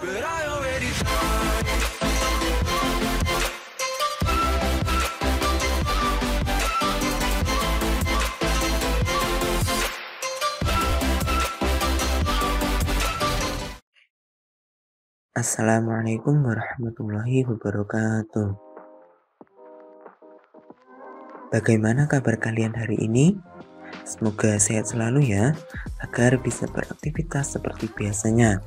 but I already tried. Assalamualaikum warahmatullahi wabarakatuh. Bagaimana kabar kalian hari ini? Semoga sehat selalu ya, agar bisa beraktivitas seperti biasanya.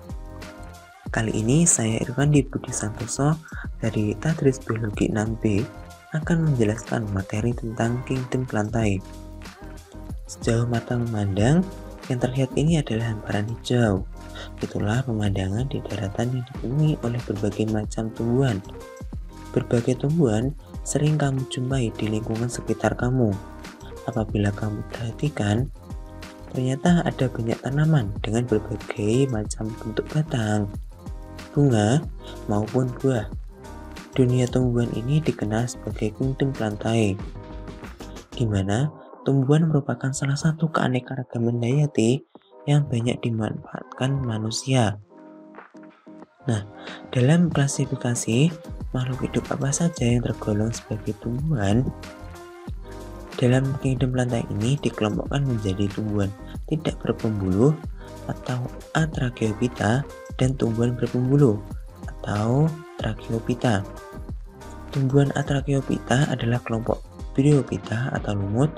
Kali ini saya Irfandi Budi Santoso dari Tadris Biologi 6B akan menjelaskan materi tentang kingdom plantae. Sejauh mata memandang, yang terlihat ini adalah hamparan hijau. Itulah pemandangan di daratan yang dipenuhi oleh berbagai macam tumbuhan. Berbagai tumbuhan sering kamu jumpai di lingkungan sekitar kamu. Apabila kamu perhatikan, ternyata ada banyak tanaman dengan berbagai macam bentuk batang, bunga, maupun buah. Dunia tumbuhan ini dikenal sebagai kingdom plantae, di mana tumbuhan merupakan salah satu keanekaragaman hayati yang banyak dimanfaatkan manusia. Nah, dalam klasifikasi makhluk hidup apa saja yang tergolong sebagai tumbuhan, dalam kingdom plantae ini dikelompokkan menjadi tumbuhan tidak berpembuluh atau Atracheophyta dan tumbuhan berpembuluh atau Tracheophyta. Tumbuhan Atracheophyta adalah kelompok Bryophyta atau lumut,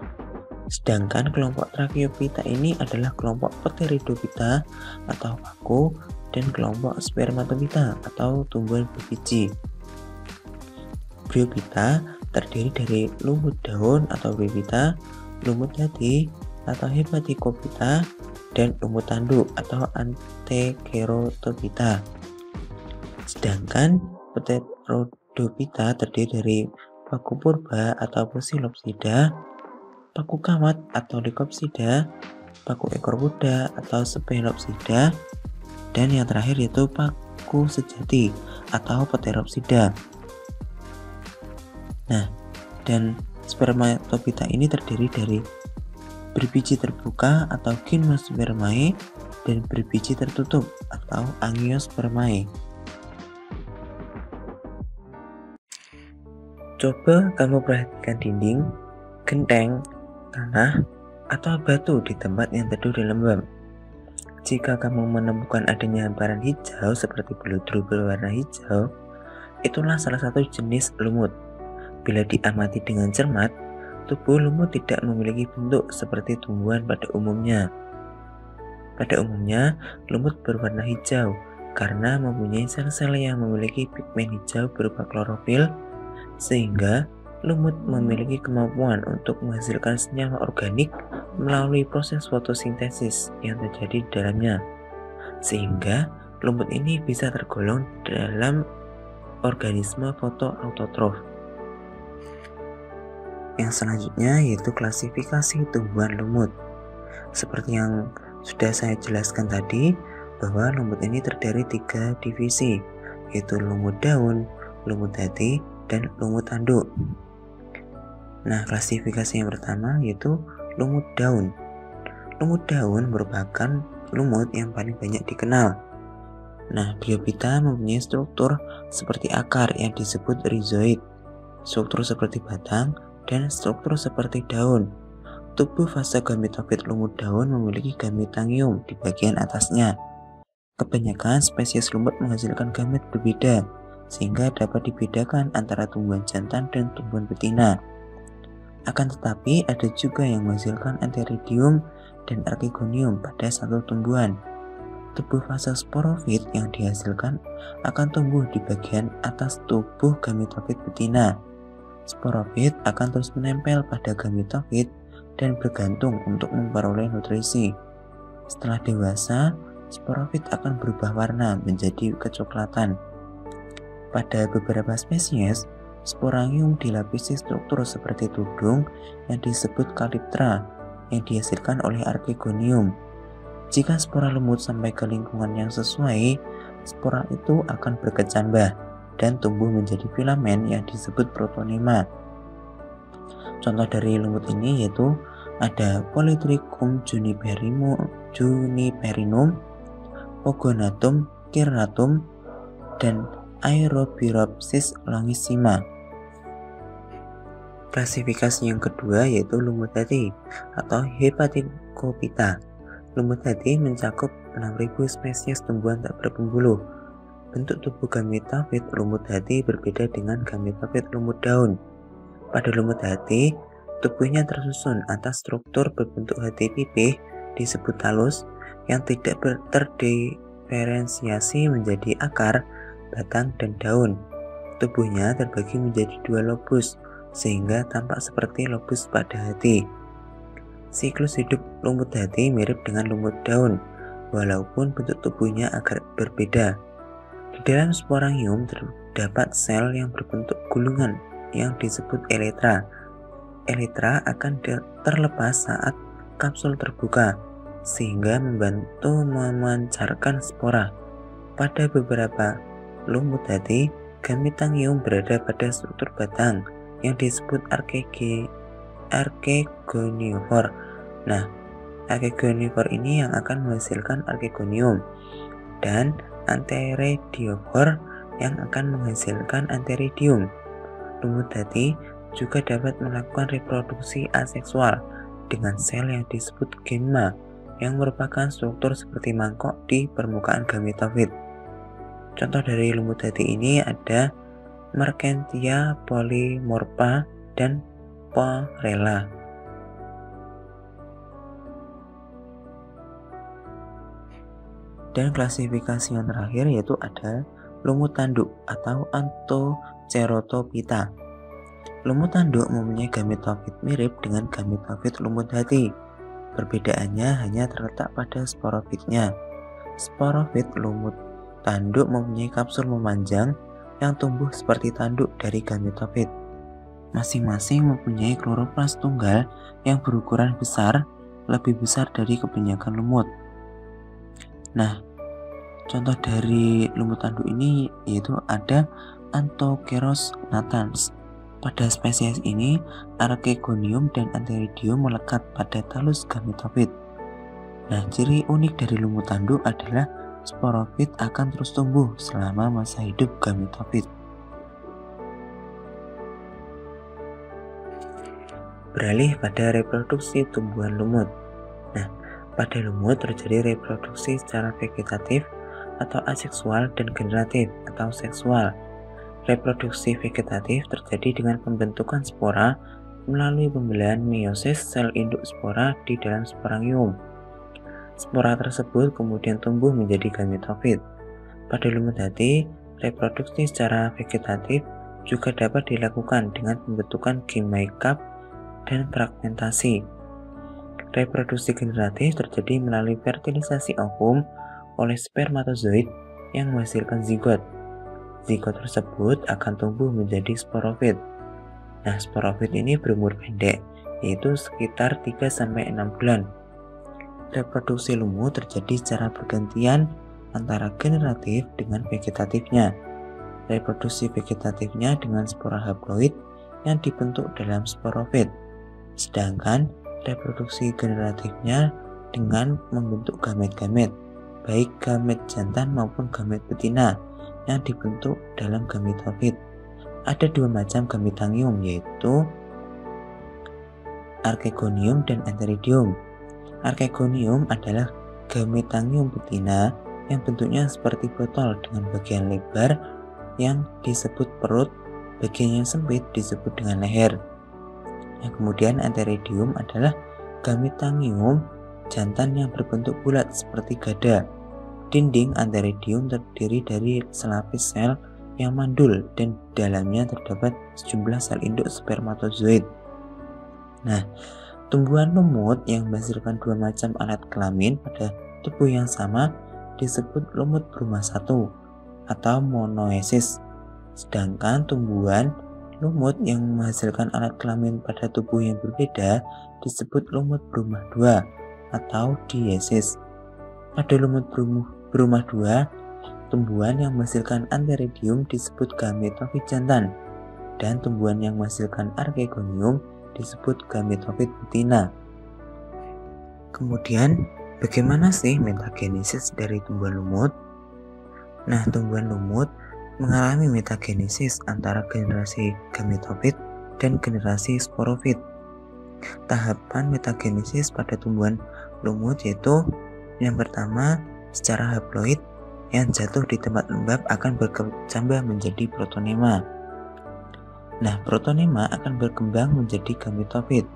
sedangkan kelompok Tracheophyta ini adalah kelompok Pteridophyta atau paku dan kelompok Spermatophyta atau tumbuhan berbiji. Bryophyta terdiri dari lumut daun atau Bryophyta, lumut hati atau Hepaticophyta, dan lumut tanduk atau Antekerotophyta. Sedangkan Pteridophyta terdiri dari paku purba atau Posilopsida, paku kawat atau Lycopsida, paku ekor kuda atau Sphenopsida, dan yang terakhir yaitu paku sejati atau Pteropsida. Nah, dan Spermatophyta ini terdiri dari berbiji terbuka atau Gymnospermae dan berbiji tertutup atau Angiospermae. Coba kamu perhatikan dinding, genteng, tanah, atau batu di tempat yang teduh dan lembab. Jika kamu menemukan adanya hamparan hijau seperti beludru berwarna hijau, itulah salah satu jenis lumut. Bila diamati dengan cermat, tubuh lumut tidak memiliki bentuk seperti tumbuhan pada umumnya. Pada umumnya, lumut berwarna hijau karena mempunyai sel-sel yang memiliki pigmen hijau berupa klorofil, sehingga lumut memiliki kemampuan untuk menghasilkan senyawa organik melalui proses fotosintesis yang terjadi di dalamnya, sehingga lumut ini bisa tergolong dalam organisme fotoautotrof. Yang selanjutnya yaitu klasifikasi tumbuhan lumut. Seperti yang sudah saya jelaskan tadi, bahwa lumut ini terdiri 3 divisi, yaitu lumut daun, lumut hati, dan lumut tanduk. Nah, klasifikasi yang pertama yaitu lumut daun. Lumut daun merupakan lumut yang paling banyak dikenal. Nah, Bryophyta mempunyai struktur seperti akar yang disebut rhizoid, struktur seperti batang, dan struktur seperti daun. Tubuh fase gametofit lumut daun memiliki gametangium di bagian atasnya. Kebanyakan spesies lumut menghasilkan gamet berbeda, sehingga dapat dibedakan antara tumbuhan jantan dan tumbuhan betina. Akan tetapi ada juga yang menghasilkan antheridium dan archegonium pada satu tumbuhan. Tubuh fase sporofit yang dihasilkan akan tumbuh di bagian atas tubuh gametofit betina. Sporofit akan terus menempel pada gametofit dan bergantung untuk memperoleh nutrisi. Setelah dewasa, sporofit akan berubah warna menjadi kecoklatan. Pada beberapa spesies, sporangium dilapisi struktur seperti tudung yang disebut calyptra yang dihasilkan oleh archegonium. Jika spora lumut sampai ke lingkungan yang sesuai, spora itu akan berkecambah dan tumbuh menjadi filamen yang disebut protonema. Contoh dari lumut ini yaitu ada Polytrichum juniperinum, Pogonatum, Cirratum, dan Aerobiropsis longissima. Klasifikasi yang kedua yaitu lumut hati atau Hepaticophyta. Lumut hati mencakup 6.000 spesies tumbuhan tak berpembuluh. Bentuk tubuh gametofit lumut hati berbeda dengan gametofit lumut daun. Pada lumut hati, tubuhnya tersusun atas struktur berbentuk hati pipih disebut talus yang tidak terdiferensiasi menjadi akar, batang, dan daun. Tubuhnya terbagi menjadi 2 lobus, sehingga tampak seperti lobus pada hati. Siklus hidup lumut hati mirip dengan lumut daun, walaupun bentuk tubuhnya agak berbeda. Di dalam sporangium terdapat sel yang berbentuk gulungan yang disebut elytra. Elytra akan terlepas saat kapsul terbuka, sehingga membantu memancarkan spora. Pada beberapa lumut hati, gametangium berada pada struktur batang yang disebut archegoniofor. Nah, archegoniofor ini yang akan menghasilkan archegonium, dan antheridiofor yang akan menghasilkan antheridium. Lumut hati juga dapat melakukan reproduksi aseksual dengan sel yang disebut gemma, yang merupakan struktur seperti mangkok di permukaan gametofit. Contoh dari lumut hati ini ada Merkentia polymorpha dan Porella. Dan klasifikasi yang terakhir yaitu ada lumut tanduk atau Anthocerotophyta. Lumut tanduk mempunyai gametofit mirip dengan gametofit lumut hati. Perbedaannya hanya terletak pada sporofitnya. Sporofit lumut tanduk mempunyai kapsul memanjang yang tumbuh seperti tanduk dari gametofit. Masing-masing mempunyai kloroplas tunggal yang berukuran besar, lebih besar dari kebanyakan lumut. Nah, contoh dari lumut tanduk ini yaitu ada Anthoceros natans. Pada spesies ini, archegonium dan antheridium melekat pada talus gametofit. Nah, ciri unik dari lumut tanduk adalah sporofit akan terus tumbuh selama masa hidup gametofit. Beralih pada reproduksi tumbuhan lumut. Nah, pada lumut terjadi reproduksi secara vegetatif atau aseksual dan generatif atau seksual. Reproduksi vegetatif terjadi dengan pembentukan spora melalui pembelahan meiosis sel induk spora di dalam sporangium. Spora tersebut kemudian tumbuh menjadi gametofit. Pada lumut hati, reproduksi secara vegetatif juga dapat dilakukan dengan pembentukan gimmicap dan fragmentasi. Reproduksi generatif terjadi melalui fertilisasi ovum oleh spermatozoid yang menghasilkan zigot. Zigot tersebut akan tumbuh menjadi sporofit. Nah, sporofit ini berumur pendek, yaitu sekitar 3-6 bulan. Reproduksi lumut terjadi secara bergantian antara generatif dengan vegetatifnya. Reproduksi vegetatifnya dengan spora haploid yang dibentuk dalam sporofit, sedangkan reproduksi generatifnya dengan membentuk gamet-gamet, baik gamet jantan maupun gamet betina yang dibentuk dalam gametofit. Ada 2 macam gametangium, yaitu archegonium dan antheridium. Archegonium adalah gametangium betina yang bentuknya seperti botol dengan bagian lebar yang disebut perut, bagian yang sempit disebut dengan leher. Yang kemudian antheridium adalah gametangium jantan yang berbentuk bulat seperti gada. Dinding antheridium terdiri dari selapis sel yang mandul dan di dalamnya terdapat sejumlah sel induk spermatozoid. Nah, tumbuhan lumut yang menghasilkan 2 macam alat kelamin pada tubuh yang sama disebut lumut berumah satu atau monoesis. Sedangkan tumbuhan lumut yang menghasilkan alat kelamin pada tubuh yang berbeda disebut lumut berumah 2 atau diesis. Pada lumut berumah 2, tumbuhan yang menghasilkan antheridium disebut gametofit jantan, dan tumbuhan yang menghasilkan archegonium disebut gametofit betina. Kemudian, bagaimana sih metagenesis dari tumbuhan lumut? Nah, tumbuhan lumut mengalami metagenesis antara generasi gametofit dan generasi sporofit. Tahapan metagenesis pada tumbuhan lumut yaitu yang pertama, secara haploid yang jatuh di tempat lembab akan berkembang menjadi protonema. Nah, protonema akan berkembang menjadi gametofit.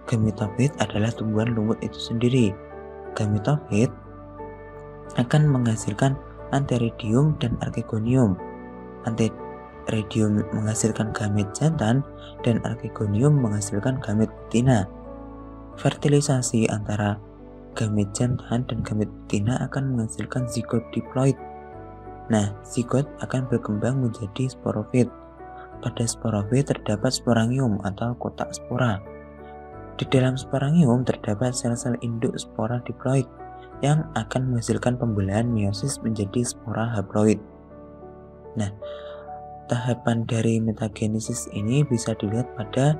Gametofit adalah tumbuhan lumut itu sendiri. Gametofit akan menghasilkan antheridium dan archegonium. Antheridium menghasilkan gamet jantan dan archegonium menghasilkan gamet betina. Fertilisasi antara gamet jantan dan gamet betina akan menghasilkan zigot diploid. Nah, zigot akan berkembang menjadi sporofit. Pada sporofit terdapat sporangium atau kotak spora. Di dalam sporangium terdapat sel-sel induk spora diploid yang akan menghasilkan pembelahan meiosis menjadi spora haploid. Nah, tahapan dari metagenesis ini bisa dilihat pada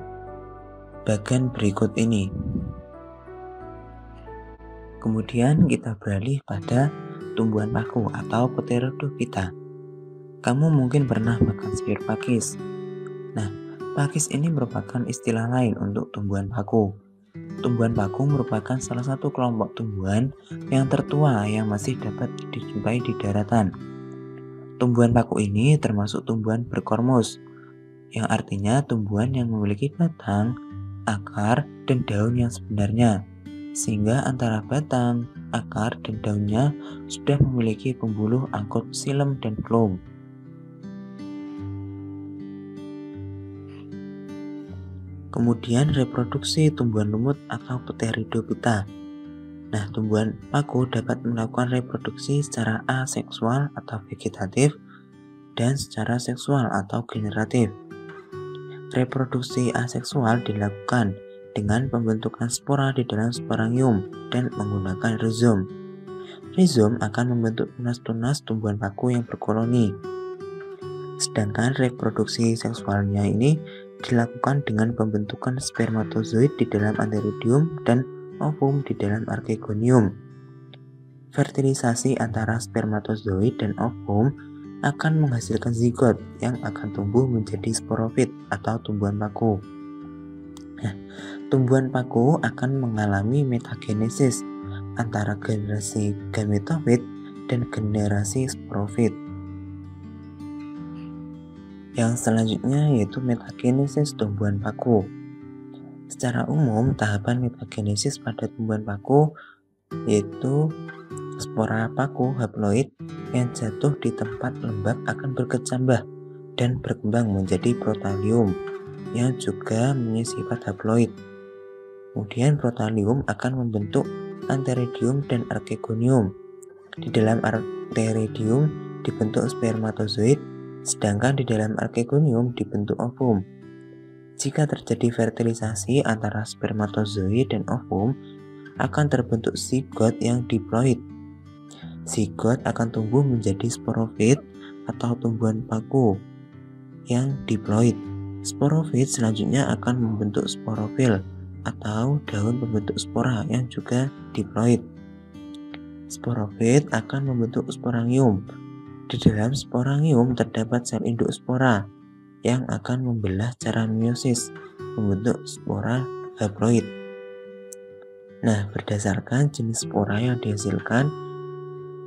bagian berikut ini. Kemudian kita beralih pada tumbuhan paku atau Pteridophyta. Kamu mungkin pernah makan sayur pakis. Nah, pakis ini merupakan istilah lain untuk tumbuhan paku. Tumbuhan paku merupakan salah satu kelompok tumbuhan yang tertua yang masih dapat dijumpai di daratan. Tumbuhan paku ini termasuk tumbuhan berkormus, yang artinya tumbuhan yang memiliki batang, akar, dan daun yang sebenarnya, sehingga antara batang, akar, dan daunnya sudah memiliki pembuluh angkut xilem dan floem. Kemudian reproduksi tumbuhan lumut atau Pteridophyta. Nah, tumbuhan paku dapat melakukan reproduksi secara aseksual atau vegetatif dan secara seksual atau generatif. Reproduksi aseksual dilakukan dengan pembentukan spora di dalam sporangium dan menggunakan rizom. Rizom akan membentuk tunas-tunas tumbuhan paku yang berkoloni. Sedangkan reproduksi seksualnya ini dilakukan dengan pembentukan spermatozoid di dalam antheridium dan ovum di dalam archegonium. Fertilisasi antara spermatozoid dan ovum akan menghasilkan zigot yang akan tumbuh menjadi sporofit atau tumbuhan paku. Nah, tumbuhan paku akan mengalami metagenesis antara generasi gametofit dan generasi sporofit. Yang selanjutnya yaitu metagenesis tumbuhan paku. Secara umum, tahapan metagenesis pada tumbuhan paku yaitu spora paku haploid yang jatuh di tempat lembab akan berkecambah dan berkembang menjadi protalium yang juga memiliki sifat haploid. Kemudian protalium akan membentuk antheridium dan archegonium. Di dalam antheridium dibentuk spermatozoid, sedangkan di dalam archegonium dibentuk ovum. Jika terjadi fertilisasi antara spermatozoid dan ovum, akan terbentuk zigot yang diploid. Zigot akan tumbuh menjadi sporofit atau tumbuhan paku yang diploid. Sporofit selanjutnya akan membentuk sporofil atau daun pembentuk spora yang juga diploid. Sporofit akan membentuk sporangium. Di dalam sporangium terdapat sel induk spora yang akan membelah secara meiosis membentuk spora haploid. Nah, berdasarkan jenis spora yang dihasilkan,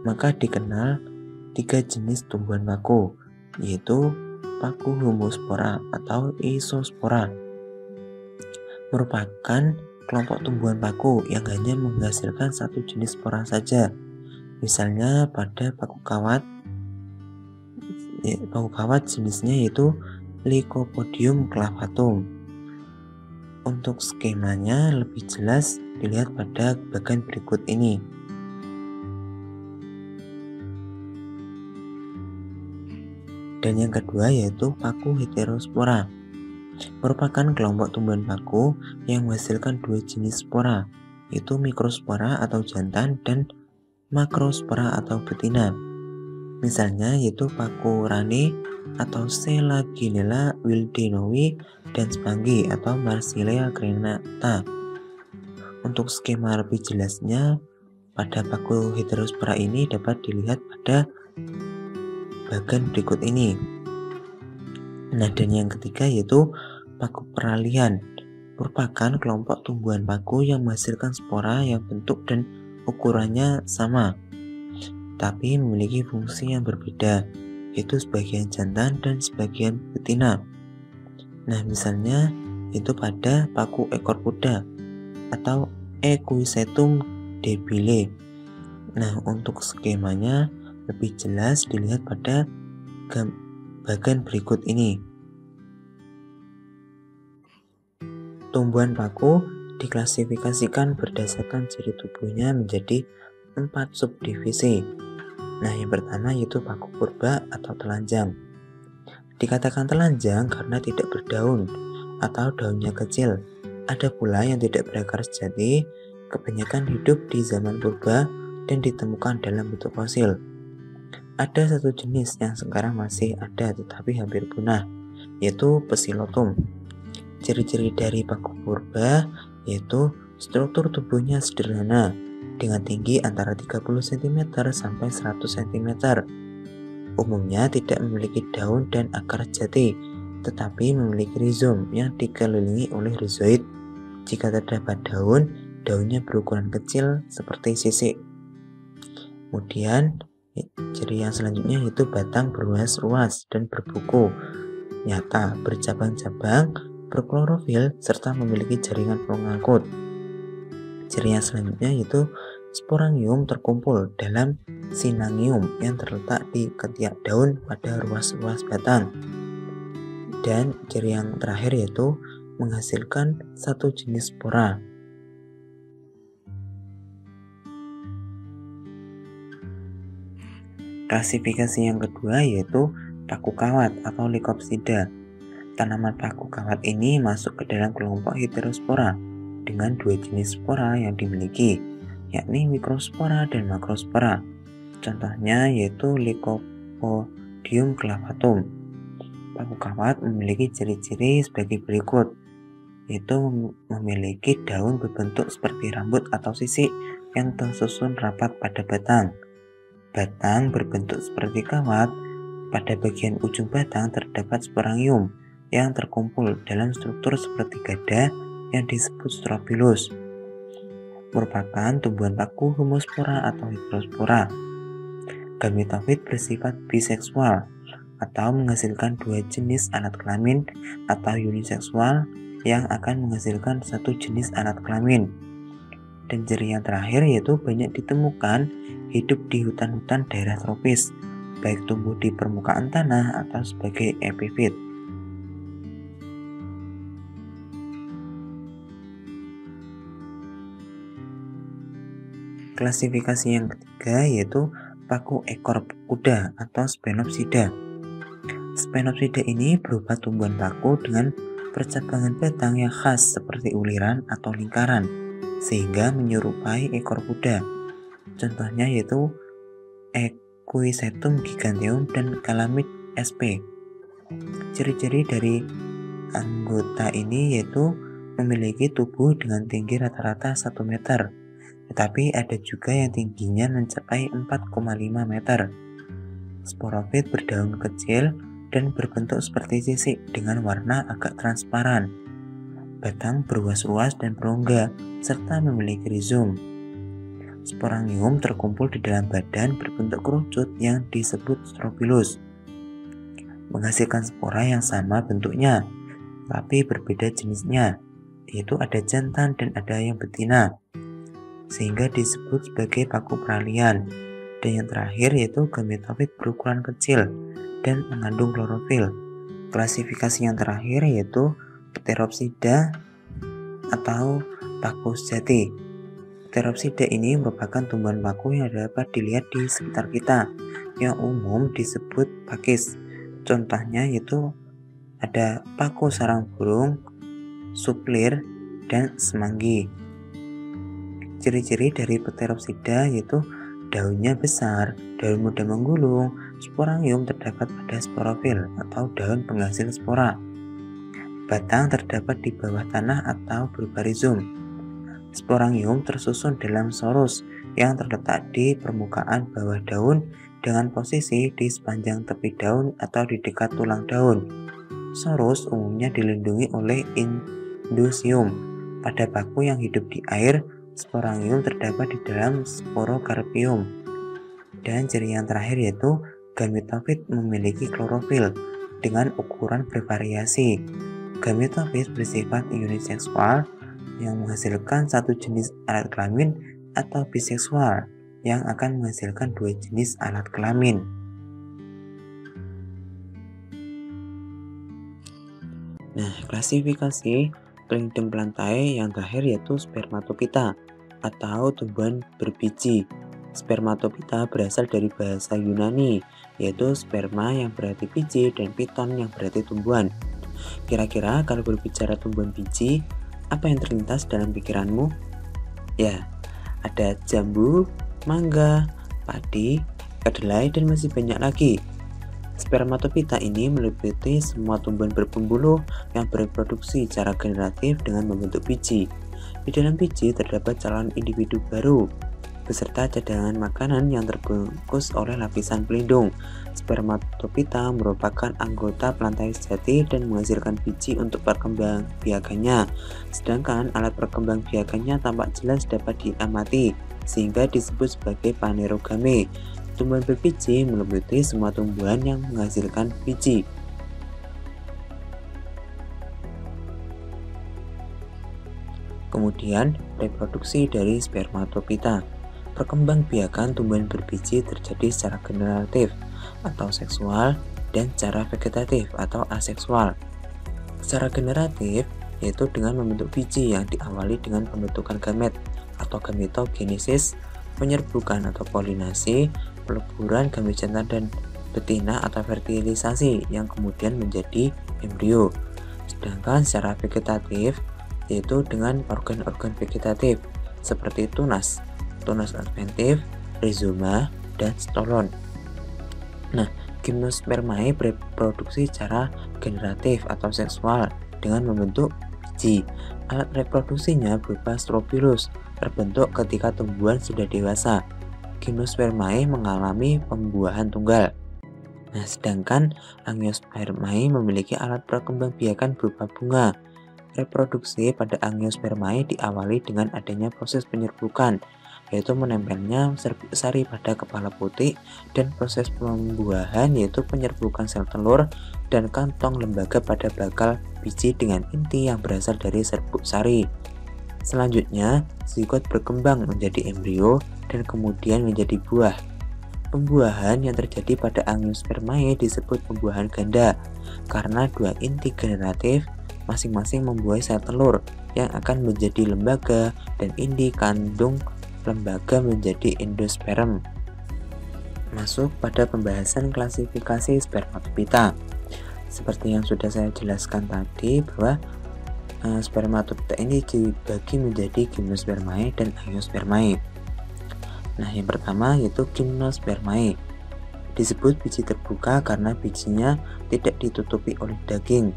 maka dikenal 3 jenis tumbuhan paku, yaitu paku homospora atau isospora. Merupakan kelompok tumbuhan paku yang hanya menghasilkan satu jenis spora saja. Misalnya pada paku kawat jenisnya yaitu Lycopodium clavatum. Untuk skemanya lebih jelas dilihat pada bagian berikut ini. Dan yang kedua yaitu paku heterospora. Merupakan kelompok tumbuhan paku yang menghasilkan 2 jenis spora, yaitu mikrospora atau jantan dan makrospora atau betina. Misalnya yaitu paku rane atau Selaginella wildenowi dan Spanggi atau Marsilea crenata. Untuk skema lebih jelasnya pada paku heterospora ini dapat dilihat pada bagan berikut ini. Nah, dan yang ketiga yaitu paku peralihan, merupakan kelompok tumbuhan paku yang menghasilkan spora yang bentuk dan ukurannya sama, tapi memiliki fungsi yang berbeda, yaitu sebagian jantan dan sebagian betina. Nah, misalnya itu pada paku ekor kuda atau Equisetum debile. Nah, untuk skemanya lebih jelas dilihat pada bagan berikut ini. Tumbuhan paku diklasifikasikan berdasarkan ciri tubuhnya menjadi 4 subdivisi. Nah, yang pertama yaitu paku purba atau telanjang. Dikatakan telanjang karena tidak berdaun atau daunnya kecil. Ada pula yang tidak berakar sejati, kebanyakan hidup di zaman purba dan ditemukan dalam bentuk fosil. Ada satu jenis yang sekarang masih ada tetapi hampir punah, yaitu Psilotum. Ciri-ciri dari paku purba yaitu struktur tubuhnya sederhana dengan tinggi antara 30 cm sampai 100 cm. Umumnya tidak memiliki daun dan akar jati, tetapi memiliki rizom yang dikelilingi oleh rizoid. Jika terdapat daun, daunnya berukuran kecil seperti sisik. Kemudian, ciri yang selanjutnya yaitu batang berruas-ruas dan berbuku nyata, bercabang-cabang, berklorofil, serta memiliki jaringan pengangkut. Ciri yang selanjutnya yaitu sporangium terkumpul dalam sinangium yang terletak di ketiak daun pada ruas-ruas batang. Dan ciri yang terakhir yaitu menghasilkan satu jenis spora. Klasifikasi yang kedua yaitu paku kawat atau Lycopsida. Tanaman paku kawat ini masuk ke dalam kelompok heterospora dengan 2 jenis spora yang dimiliki, yakni mikrospora dan makrospora. Contohnya yaitu Lycopodium clavatum. Paku kawat memiliki ciri-ciri sebagai berikut, yaitu memiliki daun berbentuk seperti rambut atau sisik yang tersusun rapat pada batang. Batang berbentuk seperti kawat. Pada bagian ujung batang terdapat sporangium yang terkumpul dalam struktur seperti gada yang disebut strobilus. Merupakan tumbuhan paku homospora atau heterospora. Gametofit bersifat biseksual atau menghasilkan 2 jenis alat kelamin, atau uniseksual yang akan menghasilkan 1 jenis alat kelamin. Dan ciri yang terakhir yaitu banyak ditemukan hidup di hutan-hutan daerah tropis, baik tumbuh di permukaan tanah atau sebagai epifit. Klasifikasi yang ketiga yaitu paku ekor kuda atau Sphenopsida. Sphenopsida ini berupa tumbuhan paku dengan percabangan batang yang khas seperti uliran atau lingkaran, sehingga menyerupai ekor kuda. Contohnya yaitu Equisetum giganteum dan Calamit sp. Ciri-ciri dari anggota ini yaitu memiliki tubuh dengan tinggi rata-rata 1 meter, tetapi ada juga yang tingginya mencapai 4,5 meter. Sporofit berdaun kecil dan berbentuk seperti sisik dengan warna agak transparan. Batang berruas-ruas dan berongga, serta memiliki rizom. Sporangium terkumpul di dalam badan berbentuk kerucut yang disebut strobilus. Menghasilkan spora yang sama bentuknya, tapi berbeda jenisnya, yaitu ada jantan dan ada yang betina, sehingga disebut sebagai paku peralihan. Dan yang terakhir yaitu gametofit berukuran kecil dan mengandung klorofil. Klasifikasi yang terakhir yaitu Pteropsida atau paku sejati. Pteropsida ini merupakan tumbuhan paku yang dapat dilihat di sekitar kita, yang umum disebut pakis. Contohnya yaitu ada paku sarang burung, suplir, dan semanggi. Ciri-ciri dari Pteropsida yaitu daunnya besar, daun mudah menggulung, sporangium terdapat pada sporofil atau daun penghasil spora. Batang terdapat di bawah tanah atau berupa rizom. Sporangium tersusun dalam sorus yang terletak di permukaan bawah daun dengan posisi di sepanjang tepi daun atau di dekat tulang daun. Sorus umumnya dilindungi oleh indusium. Pada paku yang hidup di air, sporangium terdapat di dalam sporokarpium. Dan ciri yang terakhir yaitu gametofit memiliki klorofil dengan ukuran bervariasi. Gametofit bersifat uniseksual yang menghasilkan satu jenis alat kelamin atau biseksual yang akan menghasilkan dua jenis alat kelamin. Nah, klasifikasi Plinidium plantae yang terakhir yaitu Spermatophyta atau tumbuhan berbiji. Spermatophyta berasal dari bahasa Yunani, yaitu sperma yang berarti biji dan piton yang berarti tumbuhan. Kira-kira kalau berbicara tumbuhan biji, apa yang terlintas dalam pikiranmu? Ya, ada jambu, mangga, padi, kedelai, dan masih banyak lagi. Spermatophyta ini meliputi semua tumbuhan berpembuluh yang bereproduksi secara generatif dengan membentuk biji. Di dalam biji terdapat calon individu baru, beserta cadangan makanan yang terbungkus oleh lapisan pelindung. Spermatophyta merupakan anggota plantae sejati dan menghasilkan biji untuk perkembangbiakannya, sedangkan alat perkembangbiakannya tampak jelas dapat diamati, sehingga disebut sebagai phanerogame. Tumbuhan berbiji meliputi semua tumbuhan yang menghasilkan biji. Kemudian, reproduksi dari spermatophyta. Perkembangbiakan tumbuhan berbiji terjadi secara generatif atau seksual dan secara vegetatif atau aseksual. Secara generatif yaitu dengan membentuk biji yang diawali dengan pembentukan gamet atau gametogenesis, penyerbukan atau polinasi, peleburan gamet jantan dan betina atau fertilisasi yang kemudian menjadi embrio. Sedangkan secara vegetatif yaitu dengan organ-organ vegetatif seperti tunas adventif, rizoma, dan stolon. Nah, Gymnospermae bereproduksi secara generatif atau seksual dengan membentuk biji. Alat reproduksinya berupa strobilus, terbentuk ketika tumbuhan sudah dewasa. Gymnospermae mengalami pembuahan tunggal. Nah, sedangkan Angiospermae memiliki alat perkembangbiakan berupa bunga. Reproduksi pada Angiospermae diawali dengan adanya proses penyerbukan, yaitu menempelnya serbuk sari pada kepala putik, dan proses pembuahan yaitu penyerbukan sel telur dan kantong lembaga pada bakal biji dengan inti yang berasal dari serbuk sari. Selanjutnya, zigot berkembang menjadi embrio dan kemudian menjadi buah. Pembuahan yang terjadi pada Angiospermae disebut pembuahan ganda karena dua inti generatif masing-masing membuahi sel telur yang akan menjadi lembaga dan inti kandung lembaga menjadi endosperm. Masuk pada pembahasan klasifikasi spermatophyta. Seperti yang sudah saya jelaskan tadi bahwa spermatophyta ini dibagi menjadi Gymnospermae dan Angiospermae. Nah, yang pertama yaitu Gymnospermae. Disebut biji terbuka karena bijinya tidak ditutupi oleh daging.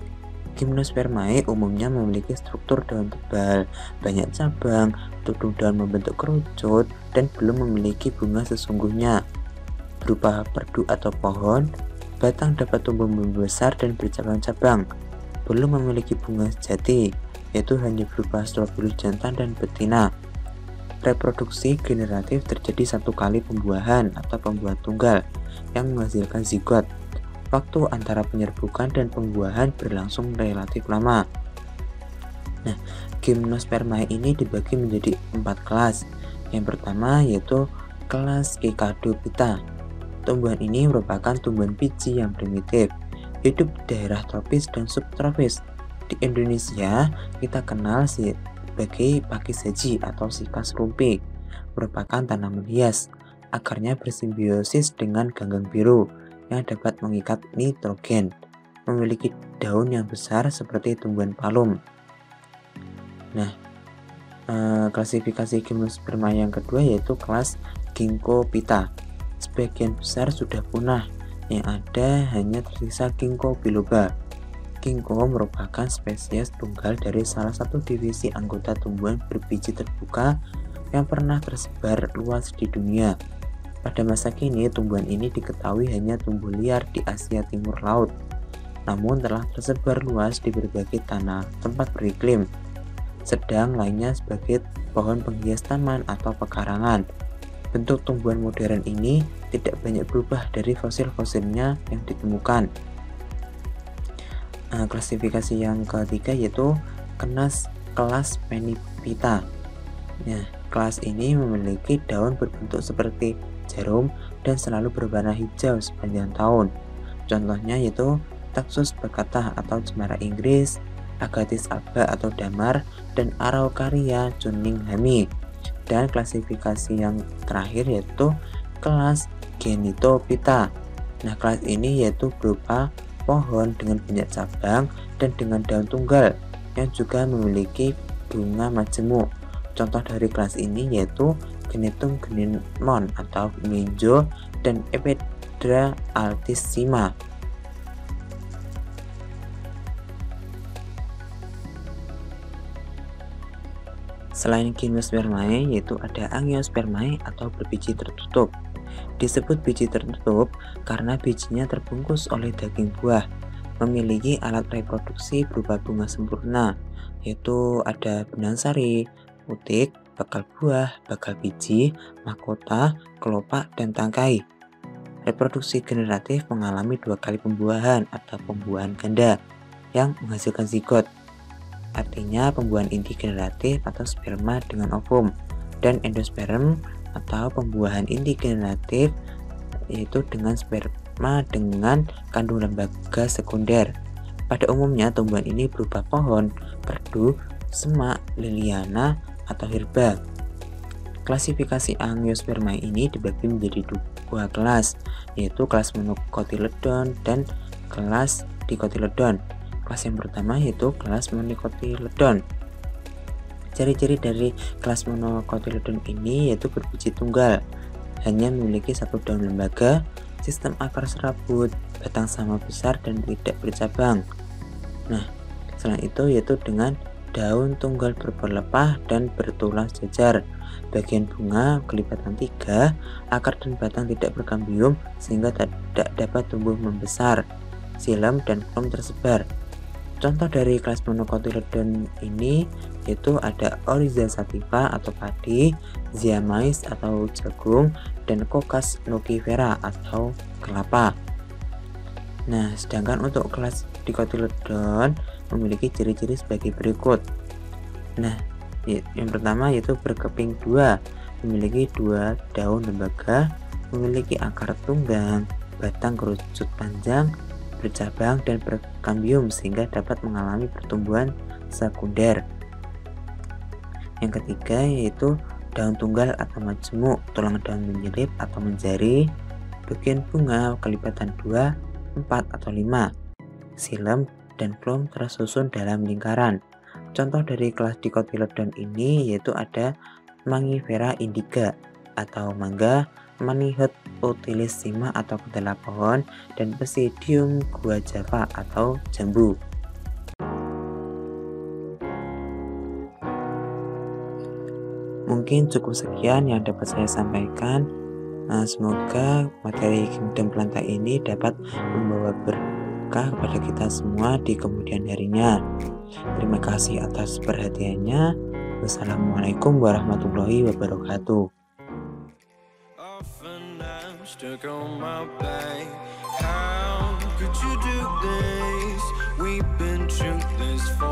Gymnospermae umumnya memiliki struktur daun tebal, banyak cabang, tudung daun membentuk kerucut, dan belum memiliki bunga sesungguhnya. Berupa perdu atau pohon, batang dapat tumbuh membesar dan bercabang-cabang. Belum memiliki bunga sejati, yaitu hanya berupa strobilus jantan dan betina. Reproduksi generatif terjadi satu kali pembuahan atau pembuahan tunggal yang menghasilkan zigot. Waktu antara penyerbukan dan pembuahan berlangsung relatif lama. Nah, Gymnospermae ini dibagi menjadi 4 kelas. Yang pertama yaitu kelas Kykadophyta. Tumbuhan ini merupakan tumbuhan biji yang primitif, hidup di daerah tropis dan subtropis. Di Indonesia, kita kenal sebagai pakis haji atau sikas rumpi, merupakan tanaman hias. Akarnya bersimbiosis dengan ganggang biru yang dapat mengikat nitrogen, memiliki daun yang besar seperti tumbuhan palum. Nah, klasifikasi Gymnospermae yang kedua yaitu kelas Ginkgophyta. Sebagian besar sudah punah, yang ada hanya tersisa Ginkgo biloba. Ginkgo merupakan spesies tunggal dari salah satu divisi anggota tumbuhan berbiji terbuka yang pernah tersebar luas di dunia. Pada masa kini, tumbuhan ini diketahui hanya tumbuh liar di Asia Timur Laut, namun telah tersebar luas di berbagai tanah tempat beriklim, sedang lainnya sebagai pohon penghias taman atau pekarangan. Bentuk tumbuhan modern ini tidak banyak berubah dari fosil-fosilnya yang ditemukan. Klasifikasi yang ketiga yaitu kelas Penipita. Nah, kelas ini memiliki daun berbentuk seperti jarum dan selalu berwarna hijau sepanjang tahun. Contohnya yaitu Taxus baccata atau cemara Inggris, Agathis alba atau damar, dan Araucaria cunninghami. Dan klasifikasi yang terakhir yaitu kelas Genitophyta. Nah, kelas ini yaitu berupa pohon dengan banyak cabang dan dengan daun tunggal yang juga memiliki bunga majemuk. Contoh dari kelas ini yaitu Genetum genemon atau Minjo dan Ephedra altissima. Selain Gymnospermae, yaitu ada Angiospermae atau berbiji tertutup. Disebut biji tertutup karena bijinya terbungkus oleh daging buah, memiliki alat reproduksi berupa bunga sempurna, yaitu ada benang sari, putik, bakal buah, bakal biji, mahkota, kelopak, dan tangkai. Reproduksi generatif mengalami 2 kali pembuahan atau pembuahan ganda yang menghasilkan zigot. Artinya pembuahan inti generatif atau sperma dengan ovum, dan endosperm atau pembuahan inti generatif yaitu dengan sperma dengan kandung lembaga sekunder. Pada umumnya tumbuhan ini berupa pohon, perdu, semak, liliana, atau herba. Klasifikasi Angiospermae ini dibagi menjadi 2 kelas, yaitu kelas Monocotyledon dan kelas Dicotyledon. Kelas yang pertama yaitu kelas Monocotyledon. Ciri-ciri dari kelas Monocotyledon ini yaitu berbiji tunggal, hanya memiliki 1 daun lembaga, sistem akar serabut, batang sama besar dan tidak bercabang. Nah, selain itu yaitu dengan daun tunggal berpelepah dan bertulang sejajar. Bagian bunga kelipatan 3, akar dan batang tidak berkambium sehingga tidak dapat tumbuh membesar. Xilem dan phloem tersebar. Contoh dari kelas Monocotyledon ini yaitu ada Oryza sativa atau padi, Zea mais atau jagung, dan Cocos nugifera atau kelapa. Nah, sedangkan untuk kelas Dicotyledon memiliki ciri-ciri sebagai berikut. Nah, yang pertama yaitu berkeping 2, memiliki 2 daun lembaga, memiliki akar tunggang, batang kerucut panjang, bercabang dan berkambium sehingga dapat mengalami pertumbuhan sekunder. Yang ketiga yaitu daun tunggal atau majemuk, tulang daun menyelip atau menjari, bagian bunga kelipatan 2, 4 atau 5. Xilem dan phloem tersusun dalam lingkaran. Contoh dari kelas Dicotyledon ini yaitu ada Mangifera indica atau mangga, Manihot utilissima atau ketela pohon, dan Psidium guajava atau jambu. Mungkin cukup sekian yang dapat saya sampaikan. Semoga materi Kingdom Planta ini dapat membawa berkah kepada kita semua di kemudian harinya. Terima kasih atas perhatiannya. Wassalamualaikum warahmatullahi wabarakatuh. Stuck on my back. How could you do this? We've been through this for